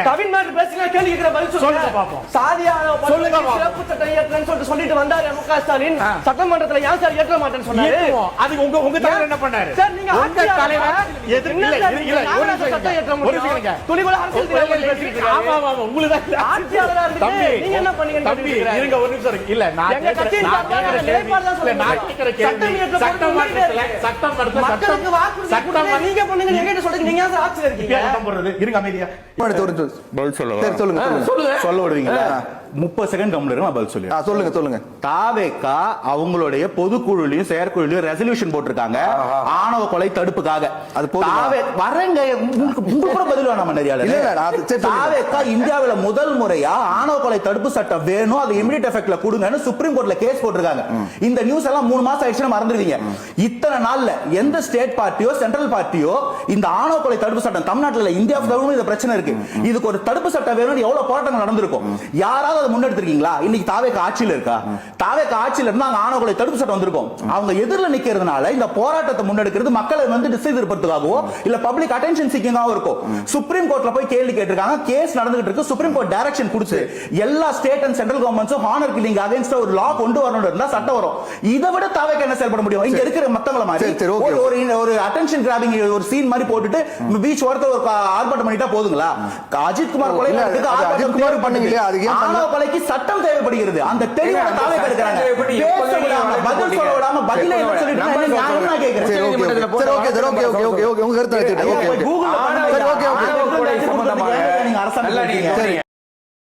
கவின் மாதிரி பேசுங்க, கேள்வி கேட்கிற பதில் சொல்லுங்க பாப்போம். சாதியால சொல்லுங்க சிறப்பு சட்டம் ஏற்றேன்னு சொல்லிட்டு வந்தாரு முக ஸ்டாலின். சட்டமன்றத்துல ஏன் சார் ஏற்ற மாட்டேன்னு சொன்னாரு? அது உங்க தலைவர் என்ன பண்ணாரு? சார் நீங்க உங்க தலைவர் இல்ல சட்டம் ஏற்ற முடியும். துணிவுல அரசியல் பேசிட்டு ஆமா ஆமா உங்களுக்கு தான் ஆட்சியாளரா இருக்கு. நீங்க என்ன பண்ணீங்க? தம்பி இருங்க ஒரு நிமிஷம். இல்ல நான் எங்க கட்சியின் நிலைப்பாடு தான் சொல்றேன். நான் கேக்குற கேள்வி சட்டமன்றத்துல சட்டம் நீங்க பண்ணுங்க. என்கிட்ட சொல்றீங்க நீங்க தான் ஆட்சியில இருக்கீங்க. சட்டம் போடுறது இருங்க அமைதியா. பதில் சொல்லுங்க. சொல்ல விடுவீங்களா? 30 செகண்ட் கம்ப்ளீட் நான் பதில் சொல்லுங்க. சொல்லுங்க. தாவேகா அவங்களுடைய பொதுக்குழுலையும் செயற்குழுலையும் ரெசல்யூஷன் போட்டிருக்காங்க ஆணவ கொலை தடுப்புக்காக. அது வரங்க உங்களுக்கு கூட பதில் வேணாம் நிறைய. தாவேகா இந்தியாவில முதல் முறையா ஆணவ கொலை தடுப்பு சட்டம் வேணும், அது இமிடியேட் எஃபெக்ட்ல கொடுங்கன்னு சுப்ரீம் கோர்ட்ல கேஸ் போட்டிருக்காங்க. இந்த நியூஸ் எல்லாம் 3 மாசம் ஆயிடுச்சுன்னு மறந்துடுவீங்க. இத்தனை நாள்ல எந்த ஸ்டேட் பார்ட்டியோ சென்ட்ரல் பார்ட்டியோ இந்த ஆணவ கொலை தடுப்பு சட்டம் தமிழ்நாட்டில் இந்தியா இந்த பிரச்சனை இருக்கு, இதுக்கு ஒரு தடுப்பு சட்டம் வேணும் எவ்வளவு போராட்டங்கள் நடந்திருக்கும்? யாராவது அதை முன்னெடுத்திருக்கீங்களா? இன்னைக்கு தாவேகா ஆட்சியில் இருக்கா? தாவேகா ஆட்சியில் இருந்தா அங்க ஆணவ கொலை தடுப்பு சட்டம் வந்திருக்கும். அவங்க எதிரில் நிக்கிறதுனால இந்த போராட்டத்தை முன்னெடுக்கிறது மக்களை வந்து திசை திருப்பத்துக்காகவோ இல்ல பப்ளிக் அட்டென்ஷன் சீக்கிங்காவோ இருக்கும். சுப்ரீம் கோர்ட்ல போய் கேள்வி கேட்டிருக்காங்க, கேஸ் நடந்துகிட்டு இருக்கு. சுப்ரீம் கோர்ட் டைரக்ஷன் கொடுத்து எல்லா ஸ்டேட் அண்ட் சென்ட்ரல் கவர்மெண்ட்ஸும் ஹானர் கில்லிங் அகைன்ஸ்ட் ஒரு லா கொண்டு வரணும் இருந்தா சட்டம் வரும். இதை விட தாவேகா என்ன செயல்பட முடியும்? இங்க இருக்கிற மத்தவங்கள மாதிரி ஒரு அட்டென்ஷன் கிராபிங் ஒரு சீன் மாதிரி போட்டுட்டு பீச் ஓரத்துல ஒரு ஆர்ப்பாட்டம் பண்ணிட்டா போதுங்களா? அஜித் குமார் கொலை அஜித் குமார் பண்ணுங்க, ஆணவ கொலைக்கு சட்டம் தேவைப்படுகிறது. அந்த தெளிவான தாவேகா எடுக்கிறாங்க. பதில் சொல்ல விடாம பதிலே என்ன சொல்லிட்டு நான் கேக்குறேன். சரி ஓகே உங்க கருத்து கூகுள் நீங்க அரசாங்கம்